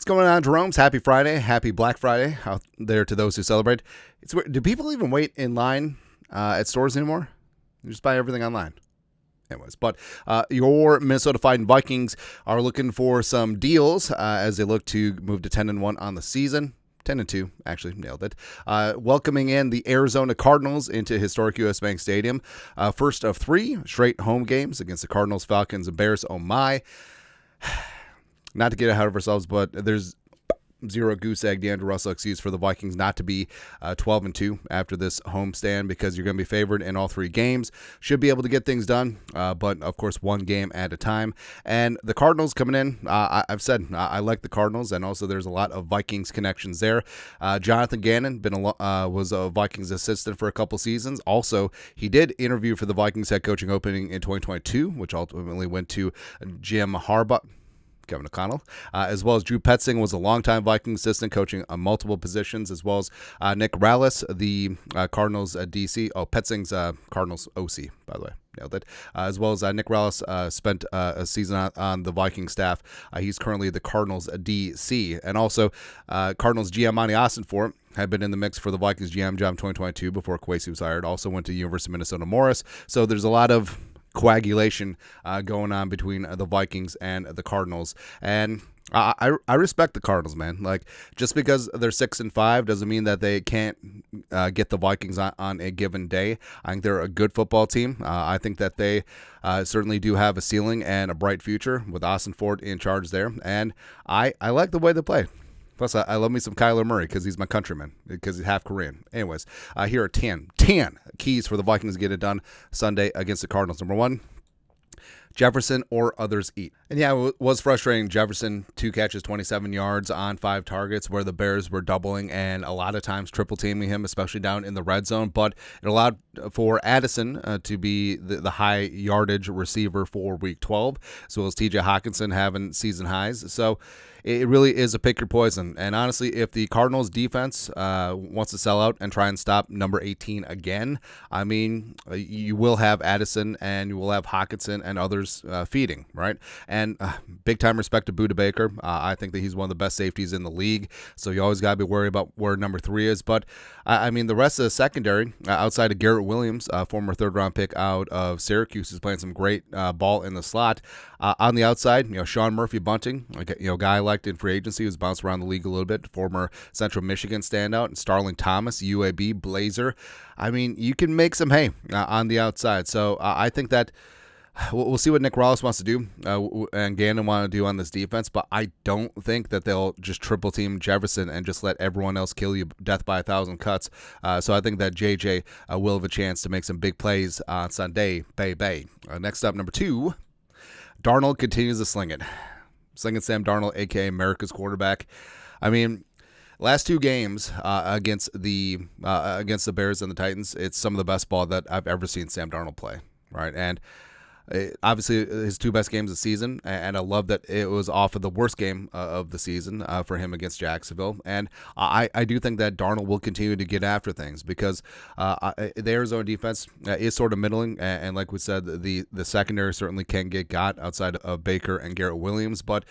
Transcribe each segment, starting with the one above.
What's going on, Jerome's? Happy Friday. Happy Black Friday out there to those who celebrate. It's weird. Do people even wait in line at stores anymore? You just buy everything online. Anyways, but your Minnesota Vikings are looking for some deals as they look to move to 10-1 on the season. 10-2, actually nailed it. Welcoming in the Arizona Cardinals into historic U.S. Bank Stadium. First of 3 straight home games against the Cardinals, Falcons, and Bears. Oh my. Not to get ahead of ourselves, but there's zero goose egg DeAndre Russell excuse for the Vikings not to be 12-2 after this homestand, because you're going to be favored in all 3 games. Should be able to get things done, but of course one game at a time. And the Cardinals coming in, I've said I like the Cardinals, and also there's a lot of Vikings connections there. Jonathan Gannon was a Vikings assistant for a couple seasons. Also, he did interview for the Vikings head coaching opening in 2022, which ultimately went to Jim Harbaugh. Kevin O'Connell, as well as Drew Petzing was a longtime Viking assistant coaching on multiple positions, as well as Nick Rallis, the Cardinals DC. Oh, Petzing's Cardinals OC, by the way. Nailed it. As well as Nick Rallis spent a season on the Viking staff. He's currently the Cardinals DC. And also, Cardinals GM Monty Ossenfort had been in the mix for the Vikings GM job in 2022 before Kwesi was hired. Also went to University of Minnesota Morris. So there's a lot of coagulation going on between the Vikings and the Cardinals, and I respect the Cardinals, man. Like, just because they're 6-5 doesn't mean that they can't get the Vikings on a given day. I think they're a good football team. I think that they certainly do have a ceiling and a bright future with Ossenfort in charge there, and I like the way they play. Plus, I love me some Kyler Murray because he's my countryman, because he's half Korean. Anyways, here are 10 keys for the Vikings to get it done Sunday against the Cardinals. Number 1, Jefferson or others eat. And yeah, it was frustrating. Jefferson, 2 catches, 27 yards on 5 targets, where the Bears were doubling and a lot of times triple teaming him, especially down in the red zone. But it allowed for Addison to be the high yardage receiver for week 12, as well as TJ Hawkinson having season highs. So it really is a pick your poison. And honestly, if the Cardinals defense wants to sell out and try and stop number 18 again, I mean, you will have Addison and you will have Hawkinson and others feeding, right? And big time respect to Budda Baker. I think that he's one of the best safeties in the league. So you always got to be worried about where number 3 is. But I mean, the rest of the secondary, outside of Garrett Williams, former 3rd-round pick out of Syracuse, is playing some great ball in the slot. On the outside, Sean Murphy-Bunting, guy I liked in free agency, who's bounced around the league a little bit, former Central Michigan standout, and Starling Thomas, UAB Blazer. I mean, you can make some hay on the outside. So I think that we'll see what Nick Rallis wants to do and Gannon want to do on this defense, but I don't think that they'll just triple team Jefferson and just let everyone else kill you death by 1,000 cuts. So I think that JJ will have a chance to make some big plays on Sunday. Bay. Next up, number 2, Darnold continues to sling it. Slinging Sam Darnold, a.k.a. America's quarterback. I mean, last 2 games against the Bears and the Titans, it's some of the best ball that I've ever seen Sam Darnold play, right? And obviously his 2 best games of the season, and I love that it was off of the worst game of the season for him against Jacksonville. And I do think that Darnold will continue to get after things, because the Arizona defense is sort of middling, and like we said, the secondary certainly can get got outside of Baker and Garrett Williams. But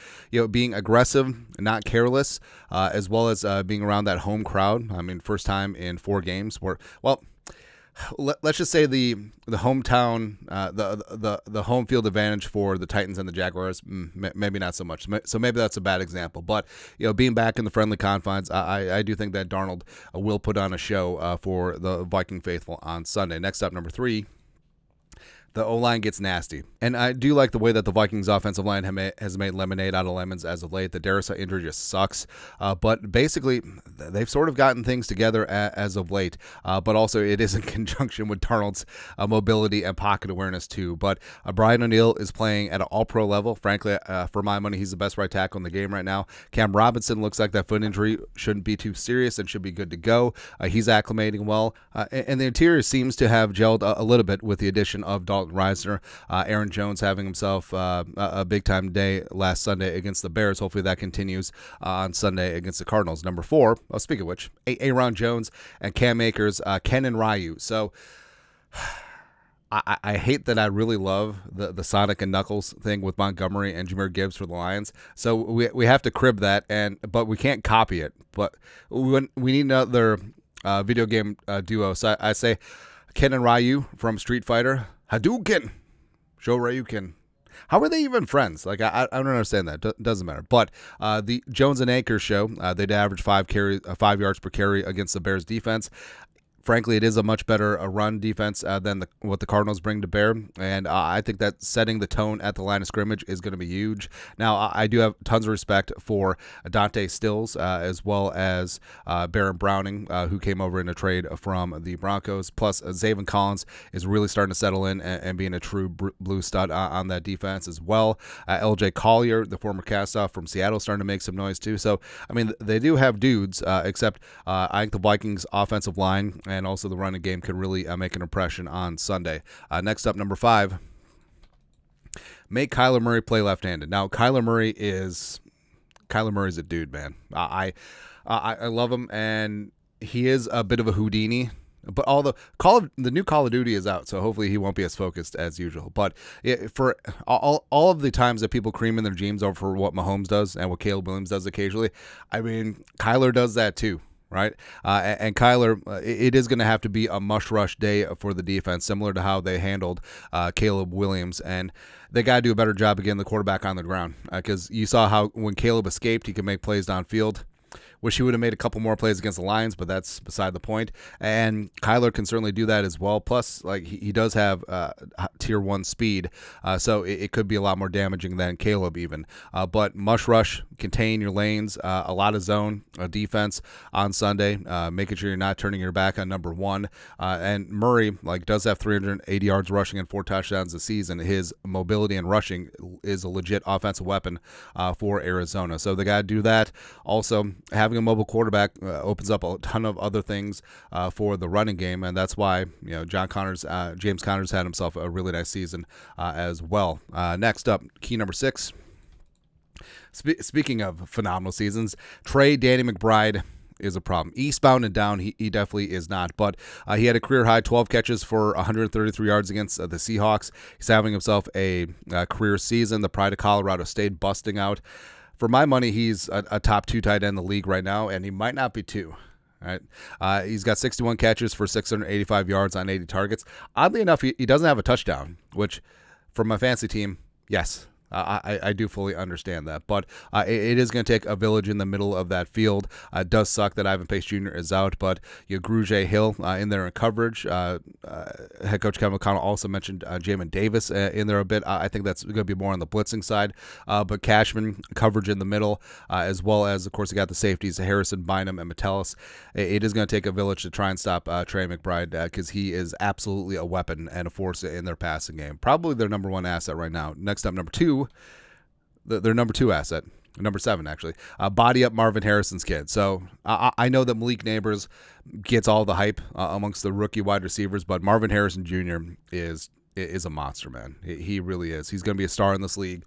being aggressive, not careless, as well as being around that home crowd. I mean, first time in 4 games where, well, let's just say the hometown, the home field advantage for the Titans and the Jaguars, maybe not so much. So maybe that's a bad example. But being back in the friendly confines, I do think that Darnold will put on a show for the Viking faithful on Sunday. Next up, number 3. The O-line gets nasty. And I do like the way that the Vikings offensive line has made lemonade out of lemons as of late. The Darrisaw injury just sucks. But basically, they've sort of gotten things together as of late. But also, it is in conjunction with Darnold's mobility and pocket awareness, too. But Brian O'Neill is playing at an all-pro level. Frankly, for my money, he's the best right tackle in the game right now. Cam Robinson looks like that foot injury shouldn't be too serious and should be good to go. He's acclimating well. And the interior seems to have gelled a little bit with the addition of Dalton Reisner. Aaron Jones having himself a big-time day last Sunday against the Bears. Hopefully that continues on Sunday against the Cardinals. Number 4, speaking of which, Aaron Jones and Cam Akers, Ken and Ryu. So I hate that I really love the Sonic and Knuckles thing with Montgomery and Jahmyr Gibbs for the Lions. So we have to crib that, but we can't copy it. But we need another video game duo. So I say Ken and Ryu from Street Fighter. Hadouken! Show Ryuken. How are they even friends? Like, I don't understand that. Doesn't matter. But the Jones and Akers show, they'd average 5 yards per carry against the Bears defense. Frankly, it is a much better run defense than what the Cardinals bring to bear, and I think that setting the tone at the line of scrimmage is going to be huge. Now, I do have tons of respect for Dante Stills as well as Baron Browning, who came over in a trade from the Broncos. Plus, Zaven Collins is really starting to settle in and being a true blue stud on that defense as well. L.J. Collier, the former castoff from Seattle, starting to make some noise too. So, I mean, they do have dudes, except I think the Vikings' offensive line and also the running game could really make an impression on Sunday. Next up, number 5, make Kyler Murray play left-handed. Now, Kyler Murray's a dude, man. I love him, and he is a bit of a Houdini. But the new Call of Duty is out, so hopefully he won't be as focused as usual. But for all of the times that people cream in their jeans over what Mahomes does and what Caleb Williams does occasionally, I mean, Kyler does that too. Right? And Kyler, it is going to have to be a mush rush day for the defense, similar to how they handled Caleb Williams. And they got to do a better job of getting the quarterback on the ground, because you saw how when Caleb escaped, he could make plays downfield. Wish he would have made a couple more plays against the Lions, but that's beside the point. And Kyler can certainly do that as well. Plus, like he does have tier 1 speed, so it could be a lot more damaging than Caleb even. But mush rush, contain your lanes, a lot of zone defense on Sunday, making sure you're not turning your back on number 1. And Murray does have 380 yards rushing and 4 touchdowns this season. His mobility and rushing is a legit offensive weapon for Arizona. So they got to do that. Also, having a mobile quarterback opens up a ton of other things for the running game, and that's why James Connors had himself a really nice season as well. Next up, key number 6. Speaking of phenomenal seasons, Danny McBride is a problem. Eastbound and down, he definitely is not. But he had a career-high 12 catches for 133 yards against the Seahawks. He's having himself a career season. The pride of Colorado State busting out. For my money, he's a top 2 tight end in the league right now, and he might not be 2. Right? He's got 61 catches for 685 yards on 80 targets. Oddly enough, he doesn't have a touchdown, which for my fantasy team, yes, I do fully understand that. But it is going to take a village in the middle of that field. It does suck that Ivan Pace Jr. is out, but Grugier Hill in there in coverage. Head coach Kevin O'Connell also mentioned Jamin Davis in there a bit. I think that's going to be more on the blitzing side. But Cashman, coverage in the middle, as well as, of course, you got the safeties, Harrison, Bynum, and Metellus. It is going to take a village to try and stop Trey McBride, because he is absolutely a weapon and a force in their passing game. Probably their number 1 asset right now. Next up, number 2. Their number 2 asset, number 7 actually, body up Marvin Harrison's kid. So I know that Malik Neighbors gets all the hype amongst the rookie wide receivers, but Marvin Harrison Jr. is a monster, man. He really is. He's going to be a star in this league.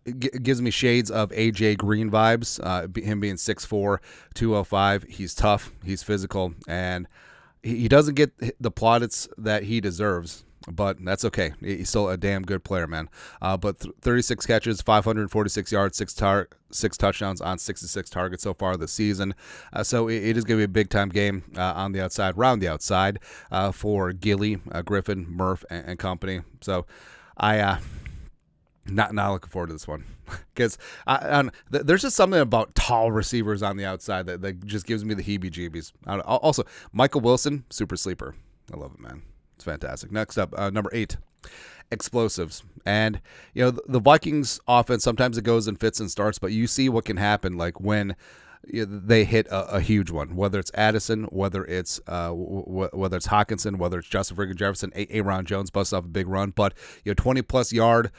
It gives me shades of AJ Green vibes, him being 6'4", 205. He's tough, he's physical, and he doesn't get the plaudits that he deserves. But that's okay. He's still a damn good player, man. But 36 catches, 546 yards, 6 touchdowns on 66 targets so far this season. So it is going to be a big-time game on the outside, round the outside, for Gilly, Griffin, Murph, and company. So not looking forward to this one, because there's just something about tall receivers on the outside that just gives me the heebie-jeebies. Also, Michael Wilson, super sleeper. I love it, man. It's fantastic. Next up, number 8, explosives. And, the Vikings offense, sometimes it goes in fits and starts, but you see what can happen when they hit a huge one, whether it's Addison, whether it's Hawkinson, whether it's Justin Friggin Jefferson, Aaron Jones busts off a big run, but 20-plus yard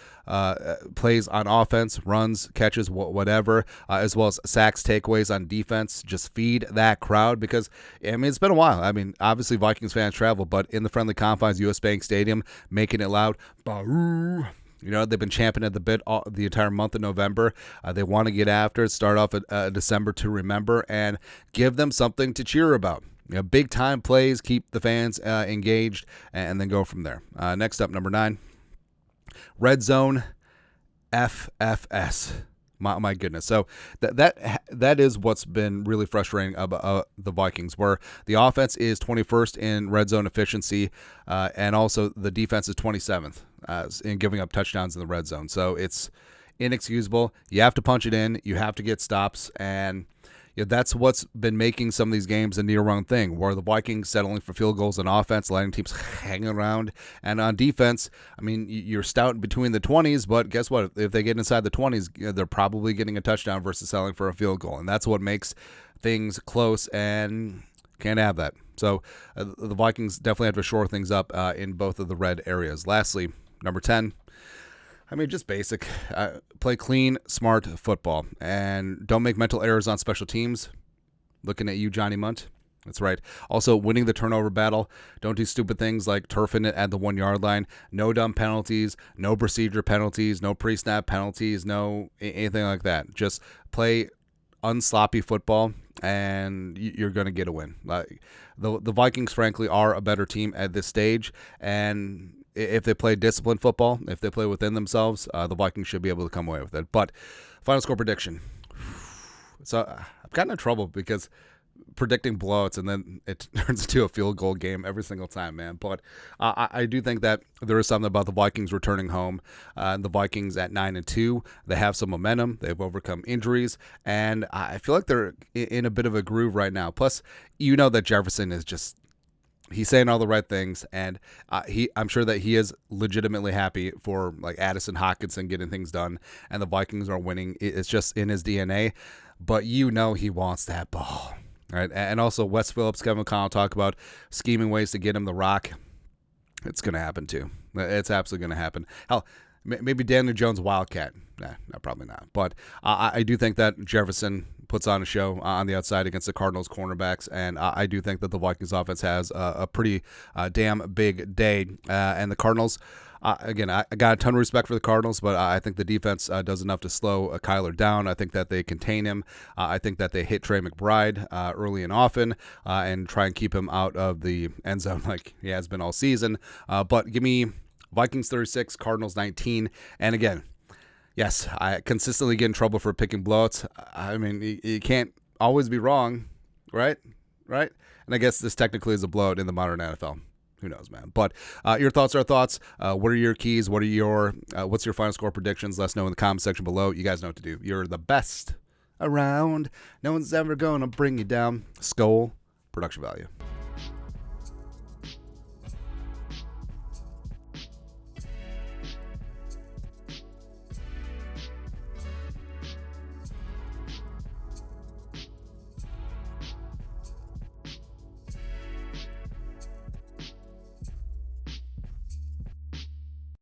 plays on offense, runs, catches, whatever, as well as sacks, takeaways on defense. Just feed that crowd, because, it's been a while. Obviously Vikings fans travel, but in the friendly confines, US Bank Stadium, making it loud. Bah-oo. They've been champing at the bit the entire month of November. They want to get after it, start off at December to remember, and give them something to cheer about. big time plays, keep the fans engaged, and then go from there. Next up, number 9, red zone FFS. My goodness. So that is what's been really frustrating about the Vikings, where the offense is 21st in red zone efficiency, and also the defense is 27th in giving up touchdowns in the red zone. So it's inexcusable. You have to punch it in. You have to get stops, and that's what's been making some of these games a near-run thing, where the Vikings settling for field goals on offense, letting teams hang around. And on defense, I mean, you're stout between the 20s, but guess what? If they get inside the 20s, they're probably getting a touchdown versus settling for a field goal. And that's what makes things close, and can't have that. So the Vikings definitely have to shore things up in both of the red areas. Lastly, number 10, I mean, just basic. Play clean, smart football. And don't make mental errors on special teams. Looking at you, Johnny Munt. That's right. Also, winning the turnover battle. Don't do stupid things like turfing it at the 1-yard line. No dumb penalties. No procedure penalties. No pre-snap penalties. No anything like that. Just play unsloppy football, and you're going to get a win. The Vikings, frankly, are a better team at this stage, and if they play disciplined football, if they play within themselves, the Vikings should be able to come away with it. But final score prediction. So I'm kind of in trouble because predicting blowouts and then it turns into a field goal game every single time, man. But I do think that there is something about the Vikings returning home. The Vikings at 9-2, they have some momentum. They've overcome injuries, and I feel like they're in a bit of a groove right now. Plus, that Jefferson is just, he's saying all the right things, and I'm sure that he is legitimately happy for like Addison Hockenson getting things done, and the Vikings are winning. It's just in his DNA, but he wants that ball, right? And also Wes Phillips, Kevin O'Connell talk about scheming ways to get him the rock. It's going to happen too. It's absolutely going to happen. Hell, maybe Daniel Jones Wildcat. Nah, no, probably not. But I do think that Jefferson puts on a show on the outside against the Cardinals cornerbacks, and I do think that the Vikings offense has a pretty damn big day. And the Cardinals, again, I got a ton of respect for the Cardinals, but I think the defense does enough to slow Kyler down. I think that they contain him. I think that they hit Trey McBride early and often and try and keep him out of the end zone like he has been all season. But give me Vikings 36, Cardinals 19. And again, yes, I consistently get in trouble for picking blowouts. I mean, you can't always be wrong, right? And I guess this technically is a blowout in the modern NFL. Who knows, man? But your thoughts are thoughts. What are your keys? What's your final score predictions? Let us know in the comment section below. You guys know what to do. You're the best around. No one's ever going to bring you down. Skol, production value.